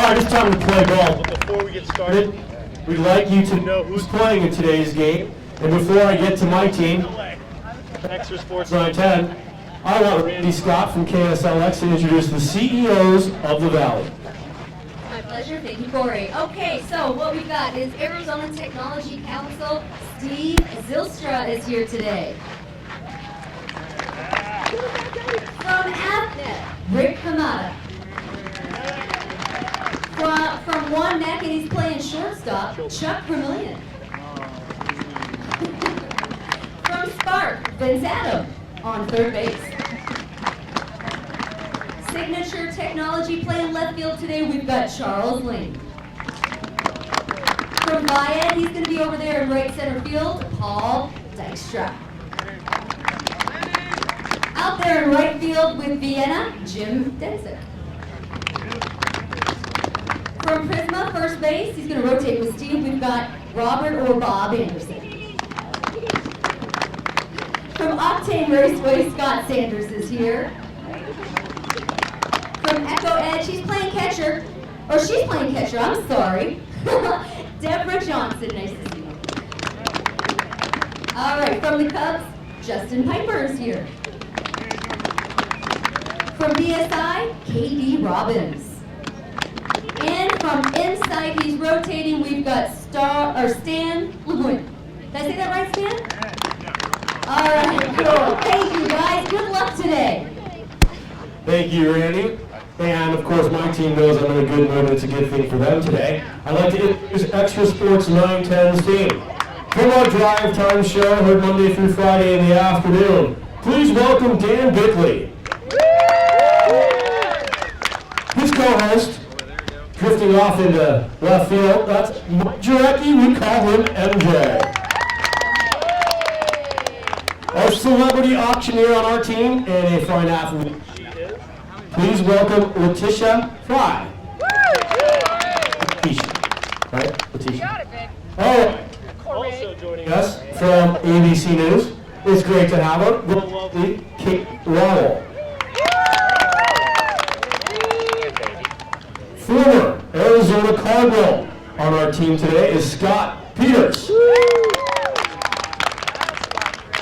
right, it's time to play ball. But before we get started, we'd like you to know who's playing in today's game. And before I get to my team, Extra Sports 910, I want Randy Scott from KSLX to introduce the CEOs of the Valley. My pleasure. Thank you, Corey. Okay, so what we've got is Arizona Technology Council. Steve Zylstra is here today. From AppNet, Rick Hamada. From One Neck, and he's playing shortstop, Chuck Vermillion. From Spark, Vince Adam on third base. Signature Technology playing left field today, we've got Charles Lane. From Viad, he's going to be over there in right center field, Paul Dykstra. Out there in right field with Vienna, Jim Denzik. From Prisma, first base, he's going to rotate with Steve. We've got Robert or Bob Anderson. From Octane Raceway, Scott Sanders is here. From Echo Edge, he's playing catcher. Or she's playing catcher, I'm sorry. Deborah Johnson, nice to see you. All right, from the Cubs, Justin Piper is here. From BSI, KD Robbins. And from Insight, he's rotating, we've got Stan LeBoy. Did I say that right, Stan? All right, cool. Thank you, guys. Good luck today. Thank you, Randy. And of course, my team knows I'm in a good mood and it's a good thing for them today. I'd like to introduce Extra Sports 910's team. From our drive time show, heard Monday through Friday in the afternoon. Please welcome Dan Bickley. His co-host, drifting off into left field, that's Mike Jarecki, we call him MJ. Our celebrity auctioneer on our team and a fine athlete. Please welcome Letitia Fry. Letitia, right? Letitia. Got it, babe. All right. Also joining us from ABC News, it's great to have her, the lovely Kate Rowell. Former Arizona Cardinal on our team today is Scott Peters.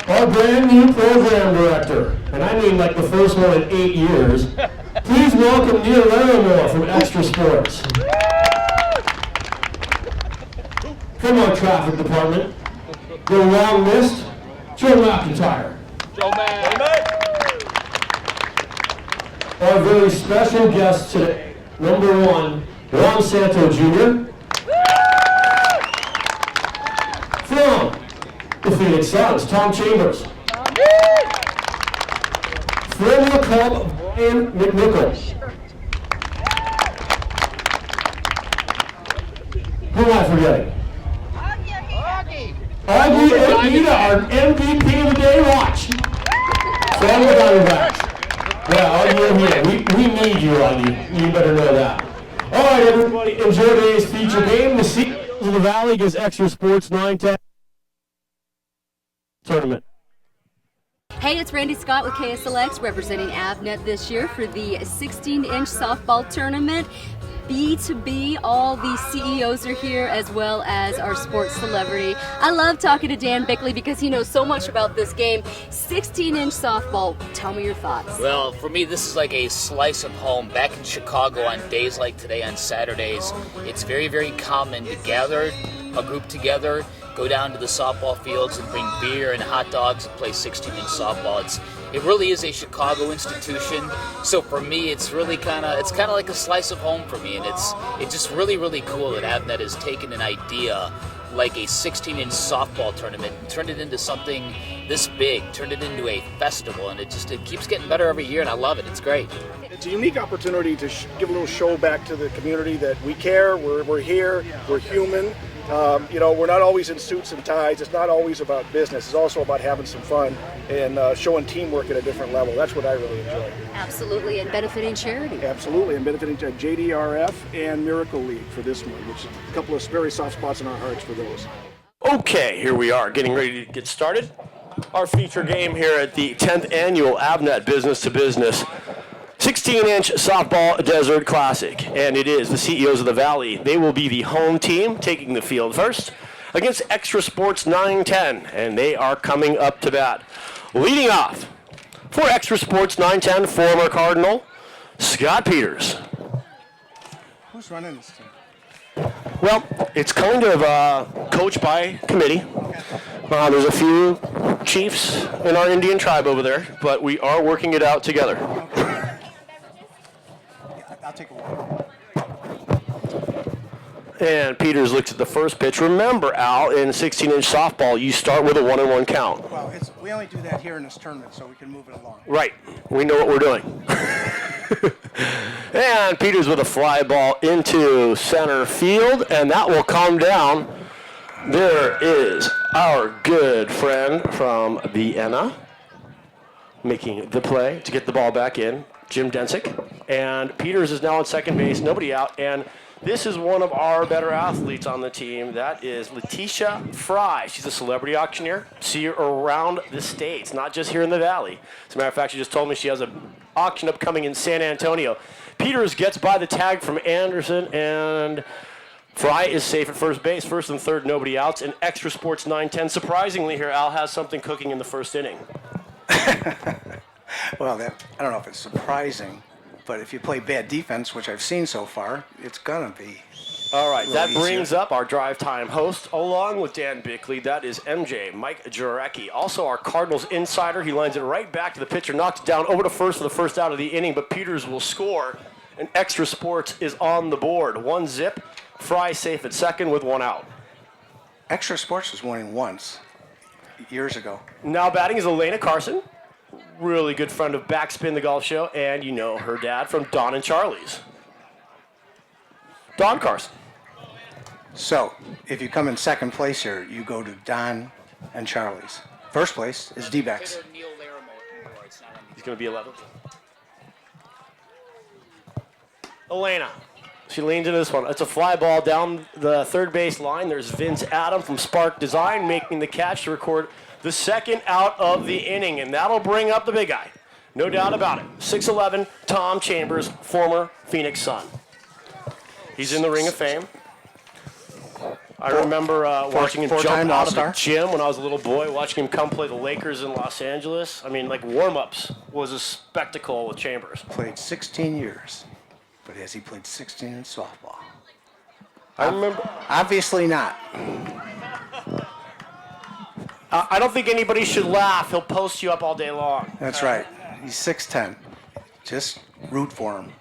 Our brand new program director, and I mean like the first one in 8 years. Please welcome Neil Larimore from Extra Sports. From our traffic department, the long list, Joe McIntyre. Joe Man. Our very special guest today, number one, Juan Santo Jr. From the Phoenix Suns, Tom Chambers. From the club, Brian McNichol. Who am I forgetting? Augie Anita, our MVP of the day. Watch. From the Diamondbacks. Yeah, Augie Anita. We need you, Augie. You better know that. All right, everybody, enjoy today's feature game. The CEOs of the Valley gives Extra Sports 910 tournament. Hey, it's Randy Scott with KSLX representing AvNet this year for the 16-inch softball tournament. B2B, all the CEOs are here as well as our sports celebrity. I love talking to Dan Bickley because he knows so much about this game. 16-inch softball, tell me your thoughts. Well, for me, this is like a slice of home. Back in Chicago on days like today, on Saturdays, it's very, very common to gather a group together, go down to the softball fields and bring beer and hot dogs and play 16-inch softball. It really is a Chicago institution. So for me, it's really kind of like a slice of home for me, and it's just really, really cool that AvNet has taken an idea like a 16-inch softball tournament and turned it into something this big, turned it into a festival, and it keeps getting better every year, and I love it. It's great. It's a unique opportunity to give a little show back to the community that we care, we're here, we're human. We're not always in suits and ties. It's not always about business. It's also about having some fun and showing teamwork at a different level. That's what I really enjoy. Absolutely, and benefiting charity. Absolutely, and benefiting to JDRF and Miracle League for this one, which is a couple of very soft spots in our hearts for those. Okay, here we are, getting ready to get started. Our feature game here at the 10th annual AvNet Business to Business 16-inch softball desert classic, and it is the CEOs of the Valley. They will be the home team taking the field first against Extra Sports 910, and they are coming up to bat. Leading off for Extra Sports 910, former Cardinal, Scott Peters. Who's running this team? Well, it's kind of coached by committee. There's a few chiefs in our Indian tribe over there, but we are working it out together. I'll take a walk. And Peters looks at the first pitch. Remember, Al, in 16-inch softball, you start with a 1-1 count. Well, we only do that here in this tournament, so we can move it along. Right. We know what we're doing. And Peters with a fly ball into center field, and that will come down. There is our good friend from Vienna making the play to get the ball back in, Jim Densick. And Peters is now on second base, nobody out, and this is one of our better athletes on the team. That is Letitia Fry. She's a celebrity auctioneer. See her around the States, not just here in the Valley. As a matter of fact, she just told me she has an auction upcoming in San Antonio. Peters gets by the tag from Anderson, and Fry is safe at first base. First and third, nobody outs. And Extra Sports 910. Surprisingly here, Al has something cooking in the first inning. Well, I don't know if it's surprising, but if you play bad defense, which I've seen so far, it's going to be All right, that easier. brings up our drive time host, along with Dan Bickley. That is MJ, Mike Jarecki. Also our Cardinals insider. He lines it right back to the pitcher, knocks it down over to first for the first out of the inning, but Peters will score, and Extra Sports is on the board. 1-0, Fry safe at second with 1 out. Extra Sports was winning once, years ago. Now batting is Elena Carson, really good friend of Backspin, the golf show, and you know her dad from Don and Charlie's. Don Carson. So, if you come in second place here, you go to Don and Charlie's. First place is D-backs. He's going to be 11th. Elena. She leans into this one. It's a fly ball down the third base line. There's Vince Adam from Spark Design making the catch to record the second out of the inning, and that'll bring up the big guy. No doubt about it. 6'11", Tom Chambers, former Phoenix Sun. He's in the Ring of Fame. I remember watching him jump out of the gym when I was a little boy, watching him come play the Lakers in Los Angeles. I mean, like, warm-ups was a spectacle with Chambers. Played 16 years, but has he played 16 in softball? I remember. Obviously not. I don't think anybody should laugh. He'll post you up all day long. That's right. He's 6'10". Just root for him.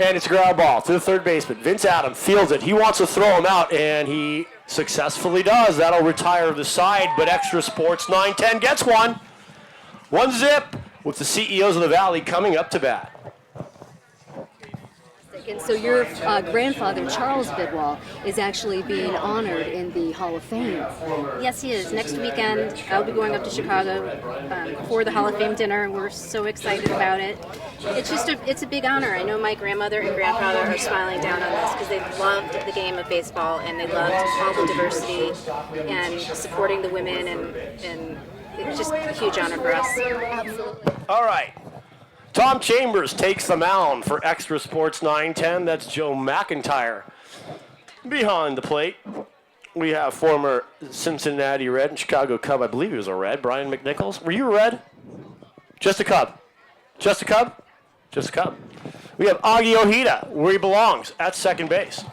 And it's a ground ball to the third baseman. Vince Adam fields it. He wants to throw him out, and he successfully does. That'll retire the side, but Extra Sports 910 gets one. 1-0 with the CEOs of the Valley coming up to bat. And so your grandfather, Charles Bidwell, is actually being honored in the Hall of Fame. Yes, he is. Next weekend, I'll be going up to Chicago for the Hall of Fame dinner, and we're so excited about it. It's a big honor. I know my grandmother and grandfather are smiling down on this because they loved the game of baseball, and they loved all the diversity and supporting the women, and it's just a huge honor for us. Absolutely. All right. Tom Chambers takes the mound for Extra Sports 910. That's Joe McIntyre. Behind the plate, we have former Cincinnati Red and Chicago Cub. I believe he was a Red. Brian McNichols. Were you a Red? Just a Cub. Just a Cub? Just a Cub. We have Augie Ojeda, where he belongs, at second base.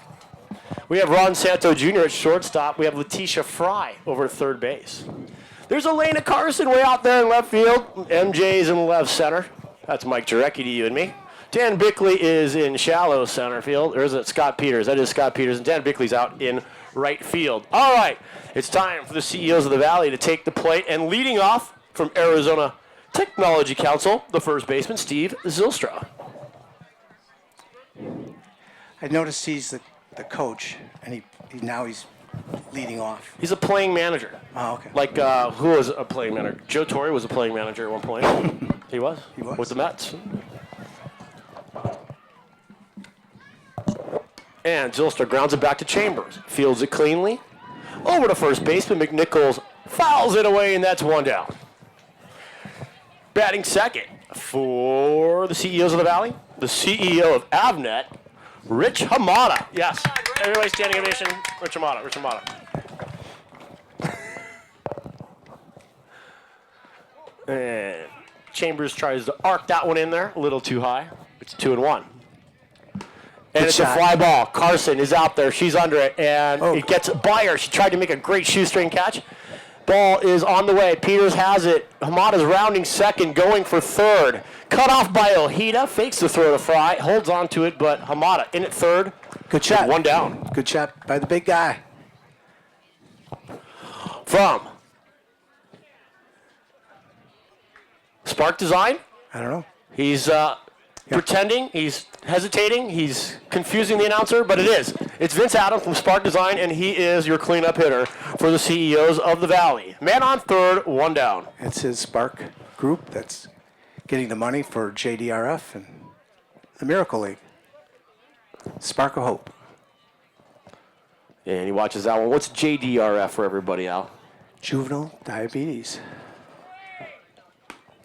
We have Ron Santo Jr. at shortstop. We have Letitia Fry over at third base. There's Elena Carson way out there in left field. MJ's in left center. That's Mike Jarecki to you and me. Dan Bickley is in shallow center field. Or is it Scott Peters? That is Scott Peters. And Dan Bickley's out in right field. All right. It's time for the CEOs of the Valley to take the plate. And leading off from Arizona Technology Council, the first baseman, Steve Zylstra. I noticed he's the coach, and now he's leading off. He's a playing manager. Oh, okay. Like, who was a playing manager? Joe Torre was a playing manager at one point. He was? He was. With the Mets. And Zylstra grounds it back to Chambers. Fields it cleanly. Over to first baseman. McNichols fouls it away, and that's one down. Batting second, for the CEOs of the Valley, the CEO of Avnet, Rich Hamada. Yes. Everybody standing ovation. Rich Hamada. Rich Hamada. And Chambers tries to arc that one in there a little too high. It's 2-1. And it's a fly ball. Carson is out there. She's under it. And it gets by her. She tried to make a great shoestring catch. Ball is on the way. Peters has it. Hamada's rounding second, going for third. Cut off by Ojeda. Fakes the throw to Fry. Holds on to it, but Hamada in at third. Good shot. One down. Good shot by the big guy. From Spark Design. I don't know. He's pretending. He's hesitating. He's confusing the announcer, but it is. It's Vince Adam from Spark Design, and he is your cleanup hitter for the CEOs of the Valley. Man on third, one down. It's his Spark group that's getting the money for JDRF and the Miracle League. Spark of Hope. And he watches that one. What's JDRF for everybody, Al? Juvenile diabetes.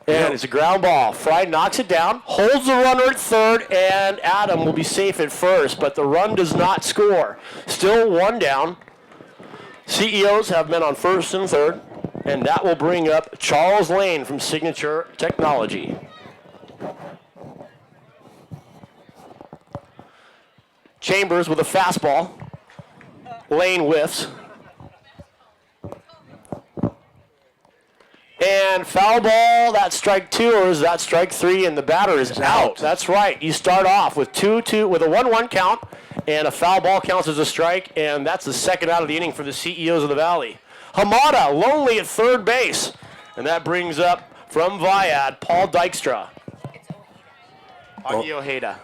And it's a ground ball. Fry knocks it down, holds the runner at third, and Adam will be safe at first, but the run does not score. Still one down. CEOs have men on first and third, and that will bring up Charles Lane from Signature Technology. Chambers with a fastball. Lane whiffs. And foul ball, that's strike two, or is that strike three, and the batter is out. That's right. You start off with 2-2 with a 1-1 count, and a foul ball counts as a strike, and that's the second out of the inning for the CEOs of the Valley. Hamada lonely at third base, and that brings up from Viad, Paul Dykstra. Augie Ojeda.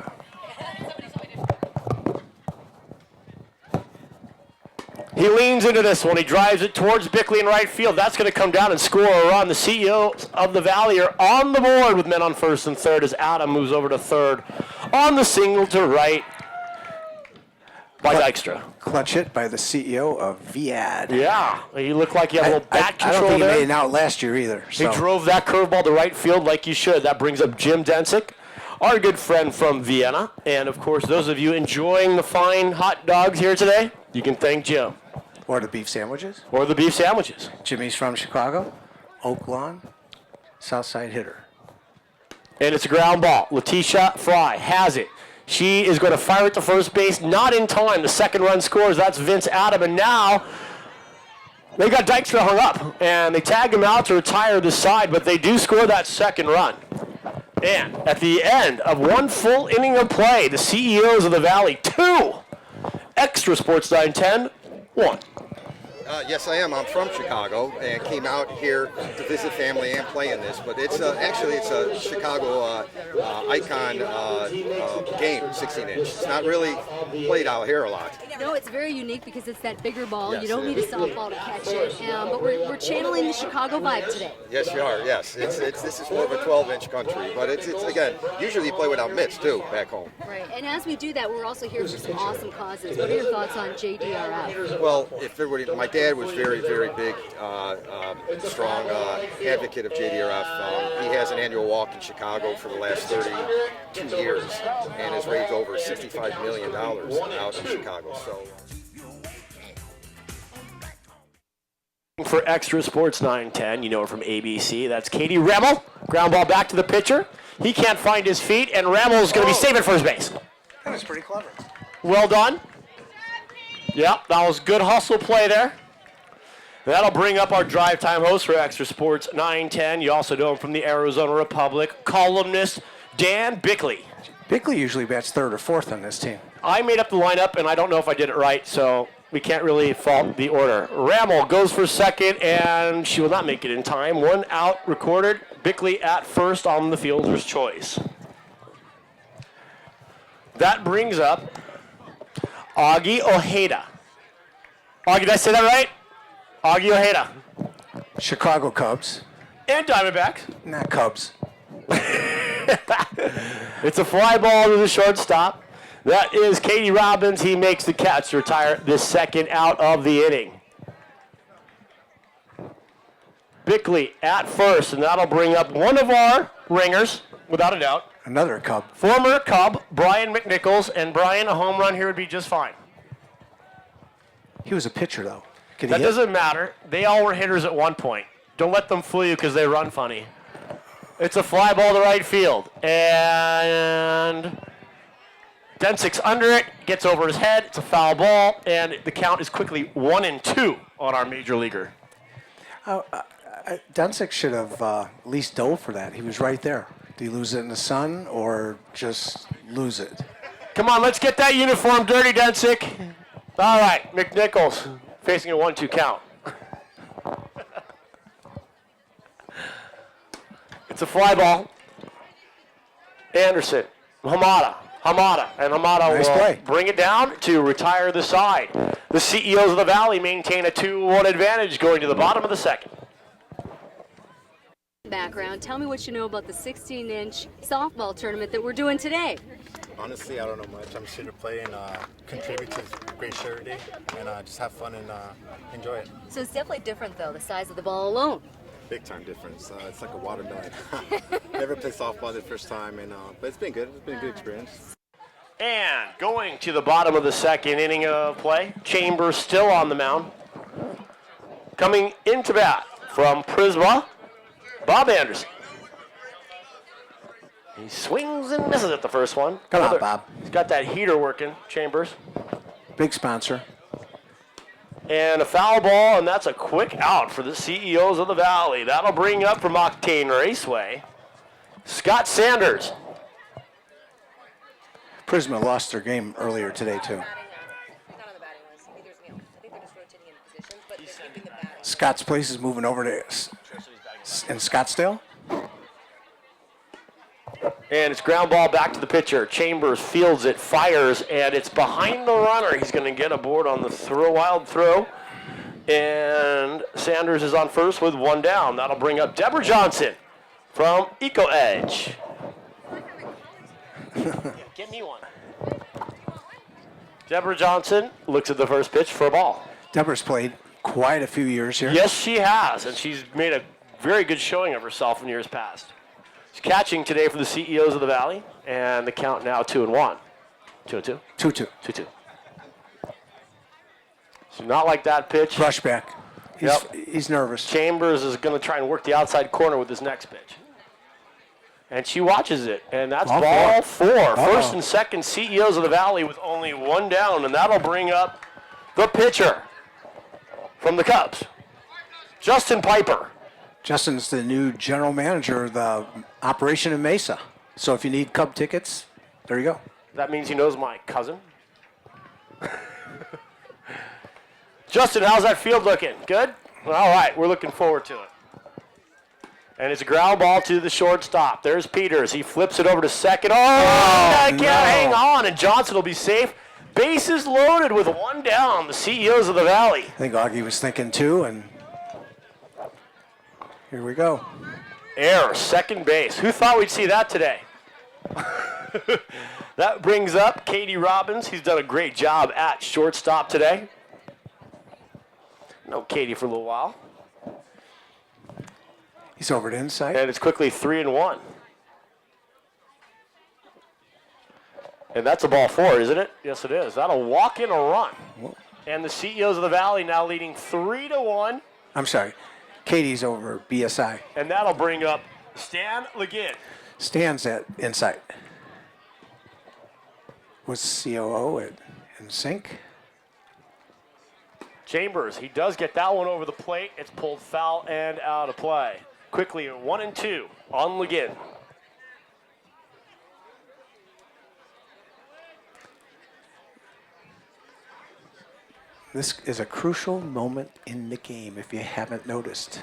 He leans into this one. He drives it towards Bickley in right field. That's going to come down and score a run. The CEOs of the Valley are on the board with men on first and third as Adam moves over to third. On the single to right by Dykstra. Clutch hit by the CEO of Viad. Yeah, he looked like he had a little bat control there. I don't think he made it out last year either. So. He drove that curveball to right field like you should. That brings up Jim Densick, our good friend from Vienna. And, of course, those of you enjoying the fine hot dogs here today, you can thank Jim. Or the beef sandwiches. Or the beef sandwiches. Jimmy's from Chicago. Oak Lawn. Southside hitter. And it's a ground ball. Letitia Fry has it. She is going to fire it to first base. Not in time. The second run scores. That's Vince Adam. And now they got Dykstra hung up. And they tag him out to retire the side. But they do score that second run. And at the end of one full inning of play, the CEOs of the Valley, 2. Extra Sports 910, 1. Yes, I am. I'm from Chicago and came out here to visit family and play in this. But it's actually it's a Chicago icon game, 16-inch. It's not really played out here a lot. No, it's very unique because it's that bigger ball. Yes, you don't need a softball to catch it. But we're channeling the Chicago vibe today. Yes, you are. Yes, this is more of a 12-inch country, but it's again usually you play without mitts too back home. Right, and as we do that, we're also here for some awesome causes. What are your thoughts on JDRF? Well, if everybody, my dad was very big, strong advocate of JDRF. He has an annual walk in Chicago for the last 32 years and has raised over $65 million out in Chicago. So. For Extra Sports 910, you know her from ABC. That's Katie Remmel. Ground ball back to the pitcher. He can't find his feet, and Remmel's going to be safe at first base. That was pretty clever. Well done. Yep, that was good hustle play there. That'll bring up our drive time host for Extra Sports 910. You also know him from the Arizona Republic, columnist Dan Bickley. Bickley usually bats third or fourth on this team. I made up the lineup, and I don't know if I did it right, so we can't really fault the order. Rammel goes for second, and she will not make it in time. 1 out recorded. Bickley at first on the fielder's choice. That brings up Augie Ojeda. Augie, did I say that right? Augie Ojeda. Chicago Cubs. And Diamondbacks. Not Cubs. It's a fly ball to the shortstop. That is Katie Robbins. He makes the catch to retire the second out of the inning. Bickley at first, and that'll bring up one of our ringers, Without a doubt. Another Cub. Former Cub, Brian McNichols, and Brian, a home run here would be just fine. He was a pitcher, though. Could he That hit? doesn't matter. They all were hitters at one point. Don't let them fool you because they run funny. It's a fly ball to right field. And Densick's under it, gets over his head. It's a foul ball, and the count is quickly 1-2 on our major leaguer. Dunsick should have at least dove for that. He was right there. Did he lose it in the sun or just lose it? Come on, let's get that uniform dirty, Densick. All right, McNichols facing a 1-2 count. It's a fly ball. Anderson, Hamada, and Hamada Nice will play. bring it down to retire the side. The CEOs of the Valley maintain a 2-1 advantage going to the bottom of the second. Background, tell me what you know about the 16-inch softball tournament that we're doing today. Honestly, I don't know much. I'm just here to play and contribute to this great charity and just have fun and enjoy it. So it's definitely different, though, the size of the ball alone. Big time difference. It's like a watermelon. Never played softball the first time, but it's been good. It's been a good experience. And going to the bottom of the second inning of play, Chambers still on the mound. Coming into bat from Prisma, Bob Anderson. He swings and misses at the first one. Come on, Bob. He's got that heater working, Chambers. Big sponsor. And a foul ball, and that's a quick out for the CEOs of the Valley. That'll bring up from Octane Raceway, Scott Sanders. Prisma lost their game earlier today, too. Scott's place is moving over to in Scottsdale. And it's ground ball back to the pitcher. Chambers fields it, fires, and it's behind the runner. He's going to get aboard on the wild throw. And Sanders is on first with one down. That'll bring up Deborah Johnson from Eco Edge. Get me one. Deborah Johnson looks at the first pitch for a ball. Deborah's played quite a few years here. Yes, she has, and she's made a very good showing of herself in years past. She's catching today for the CEOs of the Valley, and the count now 2-1. 2-2? 2-2. 2-2. So not like that pitch. Brush back. He's nervous. Chambers is going to try and work the outside corner with his next pitch. And she watches it, and that's ball four. First and second CEOs of the Valley with only one down, and that'll bring up the pitcher from the Cubs, Justin Piper. Justin's the new general manager of the operation in Mesa. So if you need Cub tickets, there you go. That means he knows my cousin. Justin, how's that field looking? Good? All right, we're looking forward to it. And it's a ground ball to the shortstop. There's Peters. He flips it over to second. Can't hang on, and Johnson will be safe. Bases loaded with one down, the CEOs of the Valley. I think Augie was thinking too, and here we go. Error, second base. Who thought we'd see that today? That brings up Katie Robbins. He's done a great job at shortstop today. Know Katie for a little while. He's over to inside. And it's quickly 3-1. And that's a ball four, isn't it? Yes, it is. That'll walk in a run. And the CEOs of the Valley now leading 3-1. I'm sorry. Katie's over BSI. And that'll bring up Stan Legin. Stan's at Insight. Was COO in sync? Chambers, he does get that one over the plate. It's pulled foul and out of play. Quickly, 1-2 on Legin. This is a crucial moment in the game if you haven't noticed.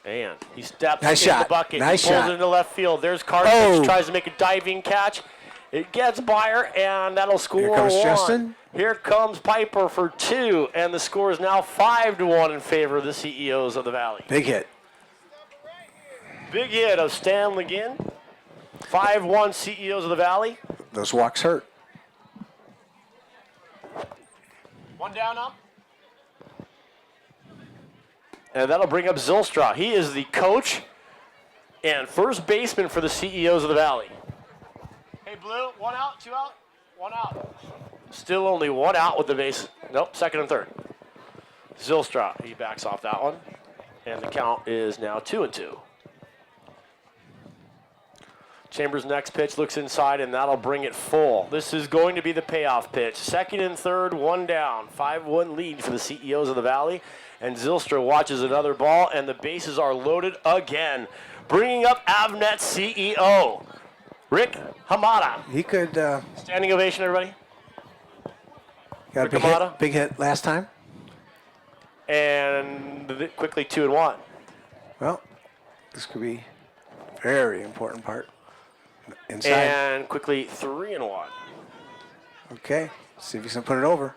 And he steps Nice in shot. the bucket. Nice he pulls shot. it into left field. There's Carson, tries to make a diving catch. It gets by her, and that'll score Here comes one. Justin. Here comes Piper for two, and the score is now 5-1 in favor of the CEOs of the Valley. Big hit. Big hit of Stan Legin. 5-1 CEOs of the Valley. Those walks hurt. One down up. And that'll bring up Zylstra. He is the coach And first baseman for the CEOs of the Valley. Hey, Blue, 1 out, 2 out, 1 out. Still only 1 out with the base. Nope, second and third. Zylstra, he backs off that one. And the count is now 2-2. Chambers' next pitch looks inside, and that'll bring it full. This is going to be the payoff pitch. Second and third, 1 down. 5-1 lead for the CEOs of the Valley. And Zylstra watches another ball, and the bases are loaded again. Bringing up Avnet CEO, Rick Hamada. He could. Standing ovation, everybody. Got a big hit last time. And quickly 2-1. Well, this could be a very important part. Inside. And quickly 3-1. Okay, see if he can put it over.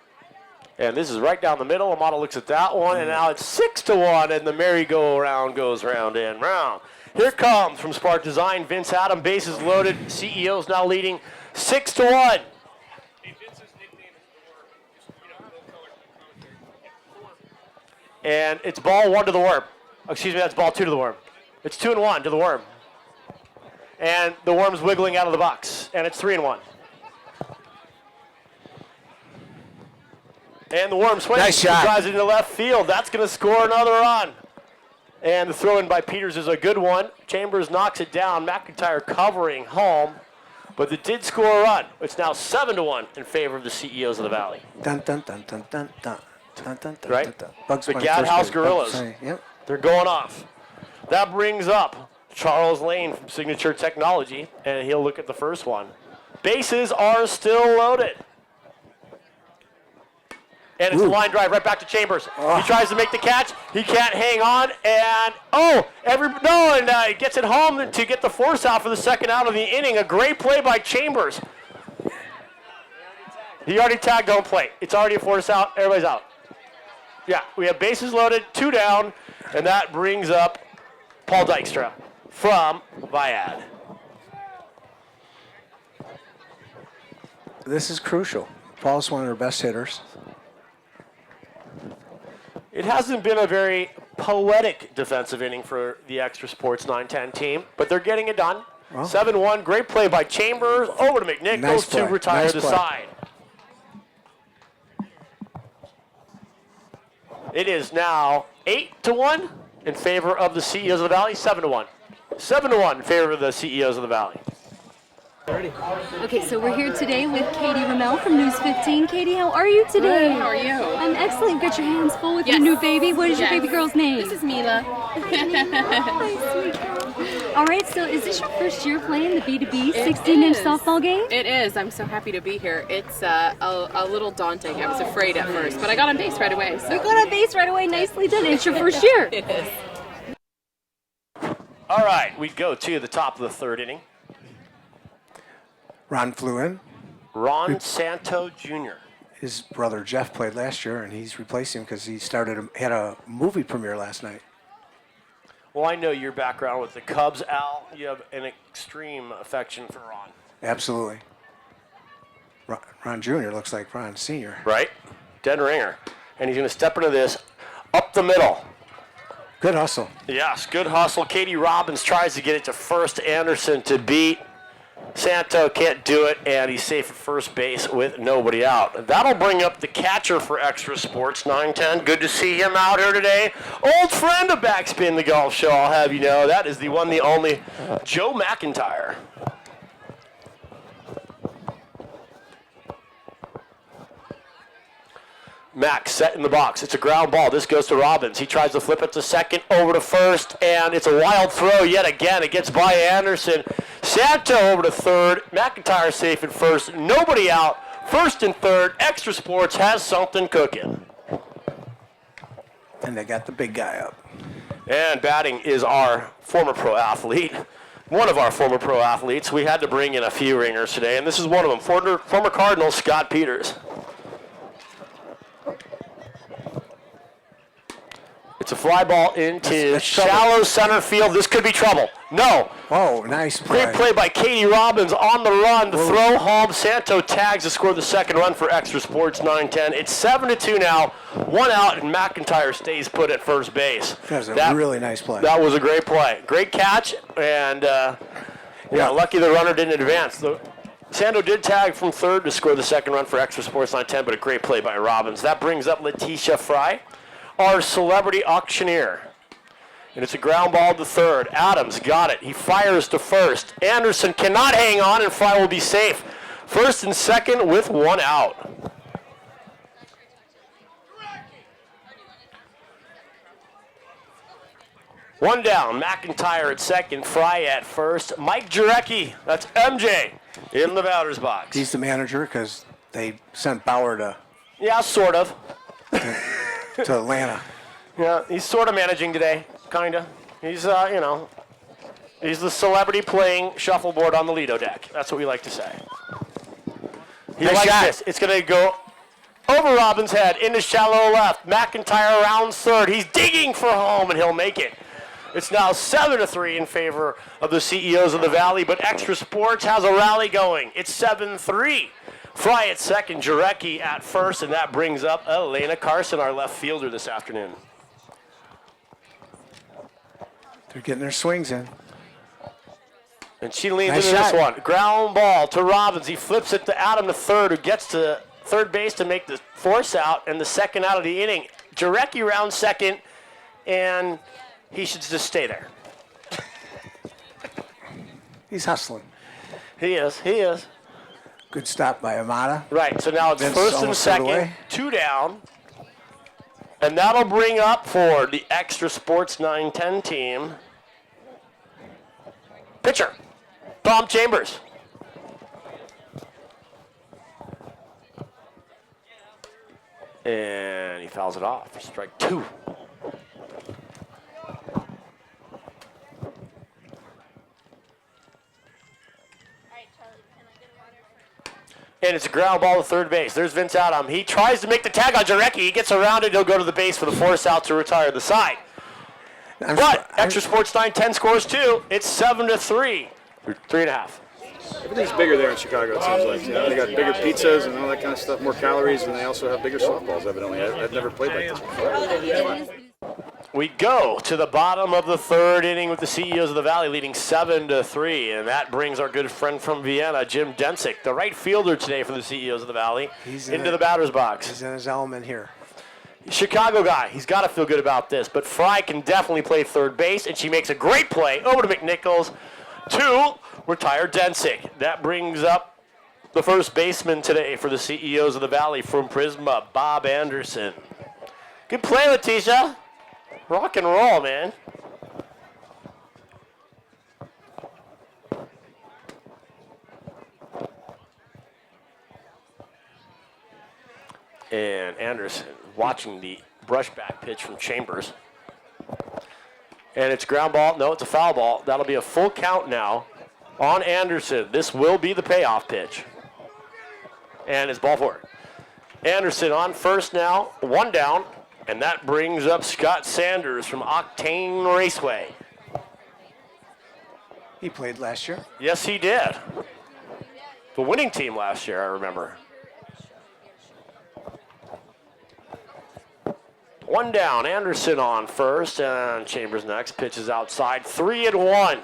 And this is right down the middle. Amata looks at that one, and now it's 6-1, and the merry-go-round goes round and round. Here comes from Spark Design, Vince Adam, bases loaded. CEO's now leading 6-1. And it's ball 1 to the worm. Excuse me, that's ball 2 to the worm. It's 2-1 to the worm. And the worm's wiggling out of the box, and it's 3-1. And the worm swings. Nice shot. Drives it into left field. That's going to score another run. And the throw in by Peters is a good one. Chambers knocks it down. McIntyre covering home. But it did score a run. It's now 7-1 in favor of the CEOs of the Valley. Dun dun dun dun dun dun dun dun dun. Right? Dun, dun. Bugs The Bunny Gad first House base. Gorillas. Yep. They're going off. That brings up Charles Lane from Signature Technology, and he'll look at the first one. Bases are still loaded. And it's a line drive right back to Chambers. He tries to make the catch. He can't hang on. And, he gets it home to get the force out for the second out of the inning. A great play by Chambers. He already tagged home plate. It's already a force out. Everybody's out. Yeah, we have bases loaded, 2 down, and that brings up Paul Dykstra from Viad. This is crucial. Paul's one of their best hitters. It hasn't been a very poetic defensive inning for the Extra Sports 910 team, but they're getting it done. Well, 7-1, great play by Chambers. Over to McNick, Nice those two play. retire Nice the play. side. It is now 8-1 in favor of the CEOs of the Valley, 7-1. 7-1 in favor of the CEOs of the Valley. Okay, so we're here today with Katie Ramel from News 15. Katie, how are you today? Good, how are you? I'm excellent. You've got your hands full with Yes. your new baby. What is your Yes. baby girl's name? This is Mila. Hi, sweet girl. All right, so is this your first year playing the B2B It 16-inch is. softball game? It is. I'm so happy to be here. It's a little daunting. I was afraid at first, but I got on base right away. So. You got on base right away. Nicely done. It's your first year. It is. All right, we go to the top of the third inning. Ron flew in. Ron Santo Jr. His brother Jeff played last year, and he's replacing him because he had a movie premiere last night. Well, I know your background with the Cubs, Al. You have an extreme affection for Ron. Absolutely. Ron Jr. looks like Ron Sr. Right? Dead ringer. And he's going to step into this up the middle. Good hustle. Yes, good hustle. Katie Robbins tries to get it to first. Anderson to beat. Santo can't do it, and he's safe at first base with nobody out. That'll bring up the catcher for Extra Sports 910. Good to see him out here today. Old friend of Backspin the Golf Show, I'll have you know. That is the one, the only, Joe McIntyre. Max set in the box. It's a ground ball. This goes to Robbins. He tries to flip it to second, over to first, and it's a wild throw yet again. It gets by Anderson. Santo over to third. McIntyre safe at first. Nobody out. First and third. Extra Sports has something cooking. And they got the big guy up. And batting is our former pro athlete. One of our former pro athletes. We had to bring in a few ringers today, and this is one of them. Former Cardinal Scott Peters. It's a fly ball into shallow center field. This could be trouble. No. Oh, nice play. Great play by Katie Robbins on the run. The throw home. Santo tags to score the second run for Extra Sports 9-10. It's 7-2 now. 1 out, and McIntyre stays put at first base. That was a really nice play. That was a great play. Great catch, and lucky the runner didn't advance. Santo did tag from third to score the second run for Extra Sports 9-10, but a great play by Robbins. That brings up Letitia Fry, our celebrity auctioneer. And it's a ground ball to third. Adams got it. He fires to first. Anderson cannot hang on, and Fry will be safe. First and second with 1 out. One down. McIntyre at second. Fry at first. Mike Jarecki, that's MJ, in the batter's box. He's the manager because they sent Bauer to Yeah, sort of. Atlanta. Yeah, he's sort of managing today, kind of. He's, he's the celebrity playing shuffleboard on the Lido deck. That's what we like to say. He Nice likes shot. this. It's going to go over Robbins' head, into shallow left. McIntyre around third. He's digging for home, and he'll make it. It's now 7-3 in favor of the CEOs of the Valley, but Extra Sports has a rally going. It's 7-3. Fry at second, Jarecki at first, and that brings up Elena Carson, our left fielder this afternoon. They're getting their swings in. And she leans Nice into shot. this one. Ground ball to Robbins. He flips it to Adam to third, who gets to third base to make the force out and the second out of the inning. Jarecki round second, and he should just stay there. He's hustling. He is. Good stop by Amada. Right, so now it's Vince first and almost threw it second, away. 2 down. And that'll bring up for the Extra Sports 9-10 team. Pitcher, Tom Chambers. And he fouls it off for strike 2. And it's a ground ball to third base. There's Vince Adam. He tries to make the tag on Jarecki. He gets around it. He'll go to the base for the force out to retire the side. But Extra Sports 9-10 scores 2. It's 7-3. 3.5. Everything's bigger there in Chicago, it seems like. You know, they got bigger pizzas and all that kind of stuff, more calories, and they also have bigger softballs, evidently. I've never played like this before. We go to the bottom of the third inning with the CEOs of the Valley leading 7-3, and that brings our good friend from Vienna, Jim Densick, the right fielder today for the CEOs of the Valley, into the batter's box. He's in his element here. Chicago guy, he's got to feel good about this, but Fry can definitely play third base, and she makes a great play over to McNichols to retire Densick. That brings up the first baseman today for the CEOs of the Valley from Prisma, Bob Anderson. Good play, Letitia. Rock and roll, man. And Anderson watching the brushback pitch from Chambers. And it's ground ball. No, it's a foul ball. That'll be a full count now on Anderson. This will be the payoff pitch. And it's ball 4. Anderson on first now, 1 down. And that brings up Scott Sanders from Octane Raceway. He played last year. Yes, he did. The winning team last year, I remember. 1 down, Anderson on first, and Chambers next. Pitches outside, 3-1.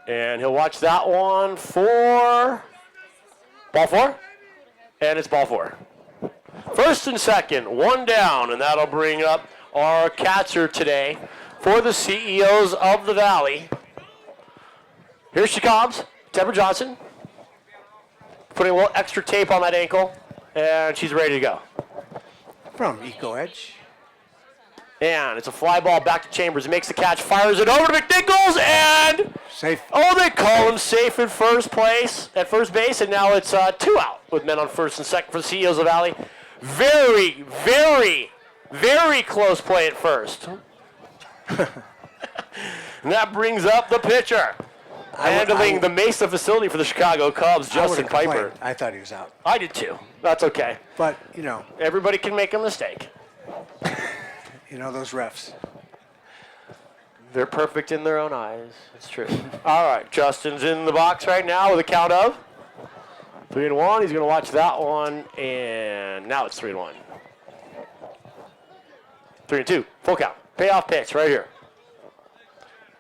And he'll watch that one for ball 4, and it's ball 4. First and second, 1 down, and that'll bring up our catcher today for the CEOs of the Valley. Here she comes, Deborah Johnson, putting a little extra tape on that ankle, and she's ready to go. From Eco Edge. And it's a fly ball back to Chambers. He makes the catch, fires it over to McNichols, and safe. Oh, they call him safe at first base, and now it's 2 out with men on first and second for the CEOs of the Valley. Very, very, very close play at first. And that brings up the pitcher. Handling the Mesa facility for the Chicago Cubs, Justin Piper. I thought he was out. I did too. That's okay. But, you know. Everybody can make a mistake. You know, those refs. They're perfect in their own eyes. It's true. All right, Justin's in the box right now with a count of 3-1. He's going to watch that one, and now it's 3-1. 3-2. Full count. Payoff pitch right here.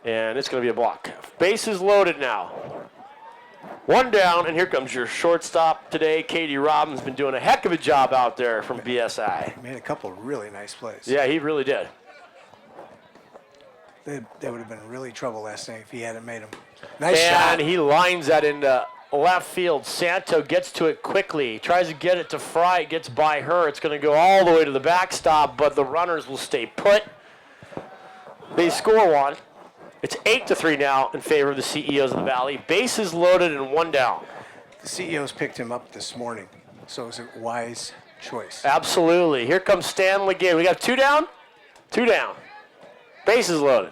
And it's going to be a block. Bases loaded now. One down, and here comes your shortstop today. Katie Robbins been doing a heck of a job out there from BSI. Made a couple of really nice plays. Yeah, he really did. They would have been in really trouble last night if he hadn't made them. Nice shot. And he lines that into left field. Santo gets to it quickly. Tries to get it to Fry. It gets by her. It's going to go all the way to the backstop, but the runners will stay put. They score one. It's 8-3 now in favor of the CEOs of the Valley. Bases loaded and one down. The CEOs picked him up this morning, so it was a wise choice. Absolutely. Here comes Stan LeGinn. We got two down. Two down. Bases loaded.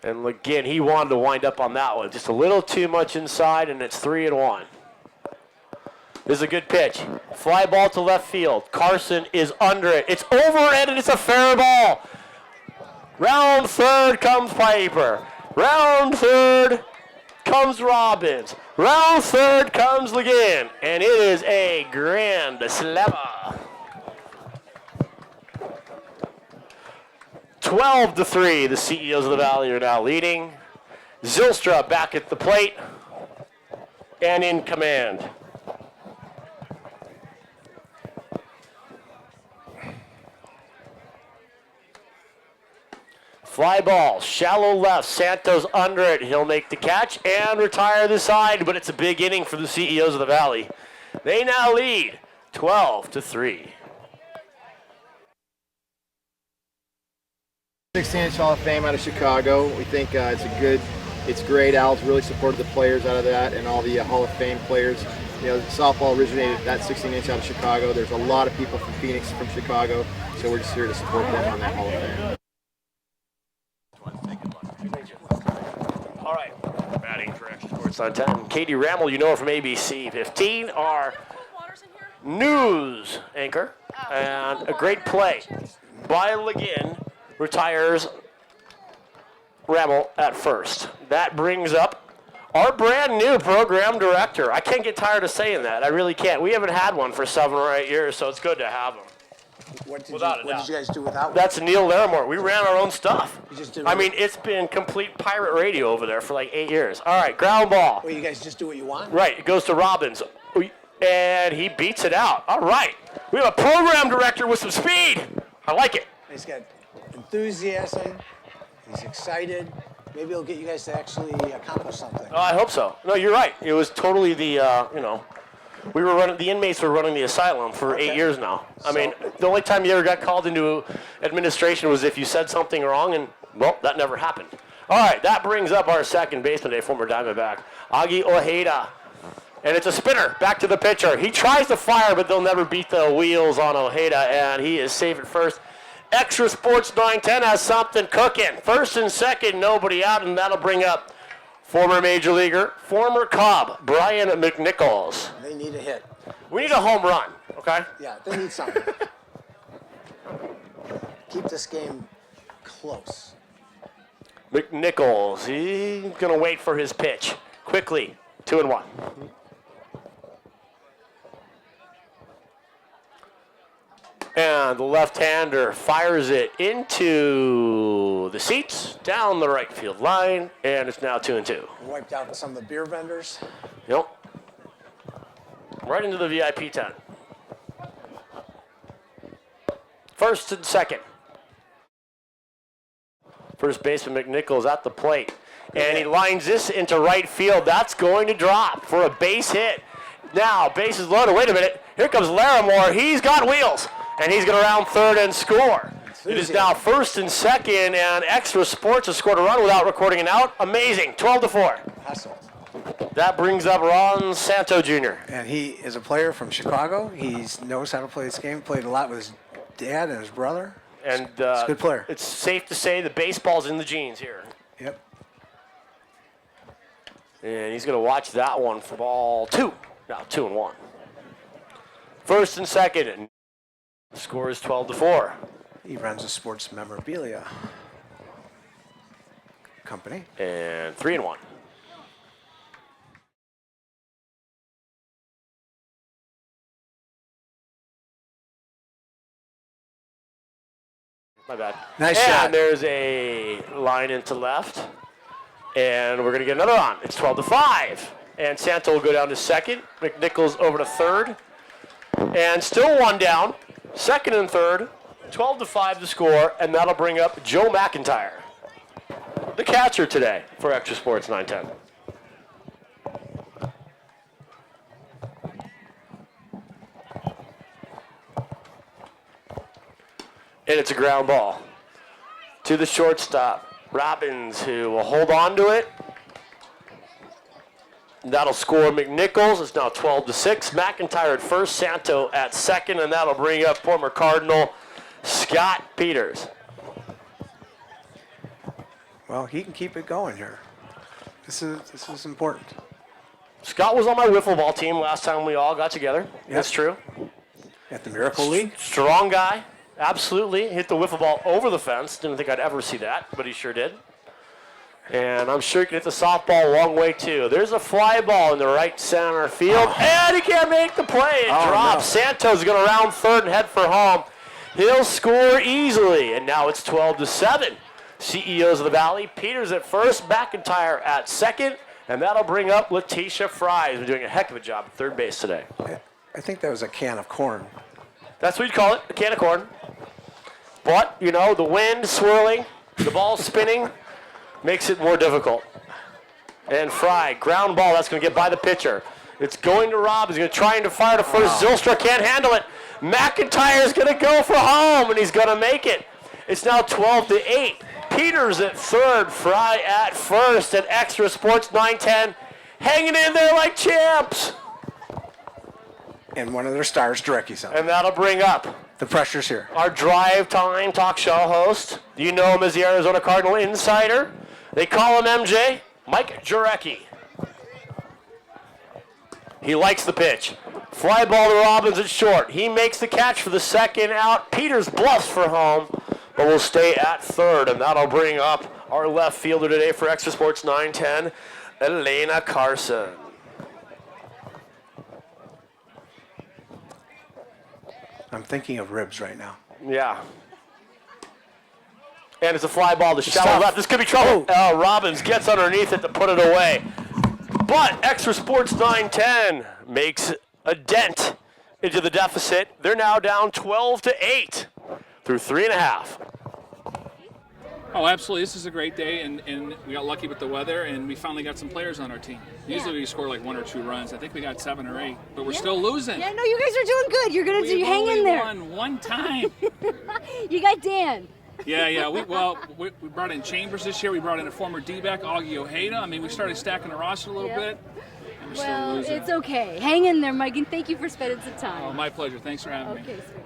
And LeGinn, he wanted to wind up on that one. Just a little too much inside, and it's 3-1. This is a good pitch. Fly ball to left field. Carson is under it. It's over it, and it's a fair ball. Round third comes Piper. Round third comes Robbins. Round third comes LeGinn. And it is a grand slammer. 12-3, the CEOs of the Valley are now leading. Zylstra back at the plate and in command. Fly ball, shallow left, Santos under it. He'll make the catch and retire the side, but it's a big inning for the CEOs of the Valley. They now lead 12-3. 16-inch Hall of Fame out of Chicago. We think it's great. Al's really supported the players out of that and all the Hall of Fame players. You know, softball originated that 16-inch out of Chicago. There's a lot of people from Phoenix, from Chicago, so we're just here to support them on that Hall of Fame. All right, batting for Extra Sports on 10. Katie Rammel, you know her from ABC 15, our news anchor, and a great play by LeGinn retires Rammel at first. That brings up our brand new program director. I can't get tired of saying that. I really can't. We haven't had one for 7 or 8 years, so it's good to have him. What did you guys do without one? That's Neil Larimore. We ran our own stuff. You just did I mean, it's been complete pirate radio over there for like 8 years. All right, ground ball. Well, you guys just do what you want? Right, it goes to Robbins. And he beats it out. All right. We have a program director with some speed. I like it. He's got enthusiasm. He's excited. Maybe he'll get you guys to actually accomplish something. I hope so. No, you're right. It was totally the, we were running, the inmates were running the asylum for 8 years now. I mean, the only time you ever got called into administration was if you said something wrong, and, well, that never happened. All right, that brings up our second baseman, a former Diamondback, Augie Ojeda. And it's a spinner, back to the pitcher. He tries to fire, but they'll never beat the wheels on Ojeda, and he is safe at first. Extra Sports 910 has something cooking. First and second, nobody out, and that'll bring up former Major Leaguer, former Cub, Brian McNichols. They need a hit. We need a home run, okay? Yeah, they need something. Keep this game close. McNichols, he's going to wait for his pitch. Quickly, 2-1. And the left-hander fires it into the seats, down the right field line, and it's now 2-2. Wiped out some of the beer vendors. Yep. Right into the VIP tent. First and second. First baseman McNichols at the plate. And he lines this into right field. That's going to drop for a base hit. Now, bases loaded. Wait a minute. Here comes Larimore. He's got wheels. And he's going to round third and score. It is now first and second, and Extra Sports has scored a run without recording an out. Amazing. 12-4. Hustle. That brings up Ron Santo Jr. And he is a player from Chicago. He knows how to play this game. Played a lot with his dad and his brother. And he's a good player. It's safe to say the baseball's in the genes here. Yep. And he's going to watch that one for ball 2. Now 2-1. First and second. The score is 12-4. He runs a sports memorabilia company. And 3-1. My bad. Nice and shot. And there's a line into left. And we're going to get another on. It's 12-5. And Santo will go down to second. McNichols over to third. And still one down. Second and third. 12-5 the score. And that'll bring up Joe McIntyre, the catcher today for Extra Sports 910. And it's a ground ball to the shortstop, Robbins, who will hold on to it. And that'll score McNichols. It's now 12-6. McIntyre at first, Santo at second, and that'll bring up former Cardinal Scott Peters. Well, he can keep it going here. This is important. Scott was on my wiffle ball team last time we all got together. Yep. That's true. At the Miracle League. Strong guy. Absolutely. Hit the wiffle ball over the fence. Didn't think I'd ever see that, but he sure did. And I'm sure he can hit the softball a long way, too. There's a fly ball in the right center field, and he can't make the play. It drops. No. Santos going to round third and head for home. He'll score easily, and now it's 12-7. CEOs of the Valley, Peters at first, McIntyre at second, and that'll bring up Letitia Fry, who's been doing a heck of a job at third base today. I think that was a can of corn. That's what you'd call it, a can of corn. But, you know, the wind swirling, the ball spinning, makes it more difficult. And Fry, ground ball, that's going to get by the pitcher. It's going to Rob. He's going to try and fire to first. Zylstra can't handle it. McIntyre's going to go for home, and he's going to make it. It's now 12-8. Peters at third, Fry at first, and Extra Sports 910 hanging in there like champs. And one of their stars, Dreki's on. And that'll bring up the pressure's here. Our drive time talk show host. You know him as the Arizona Cardinal insider. They call him MJ, Mike Jurecki. He likes the pitch. Fly ball to Robbins at short. He makes the catch for the second out. Peters bluffs for home, but will stay at third, and that'll bring up our left fielder today for Extra Sports 910, Elena Carson. I'm thinking of ribs right now. Yeah. And it's a fly ball to shallow left. This could be trouble. Oh, Robbins gets underneath it to put it away. But Extra Sports 910 makes a dent into the deficit. They're now down 12-8 through 3.5. Oh, absolutely. This is a great day, and we got lucky with the weather, and we finally got some players on our team. Usually we score like 1 or 2 runs. I think we got 7 or 8, but we're still losing. Yeah, no, you guys are doing good. You're going to hang in there. We won one time. You got Dan. Yeah. We brought in Chambers this year. We brought in a former D-back, Augie Ojeda. I mean, we started stacking the roster a little bit. And we're still losing. It's okay. Hang in there, Mike, and thank you for spending some time. Oh, my pleasure. Thanks for having me. Okay, sweet.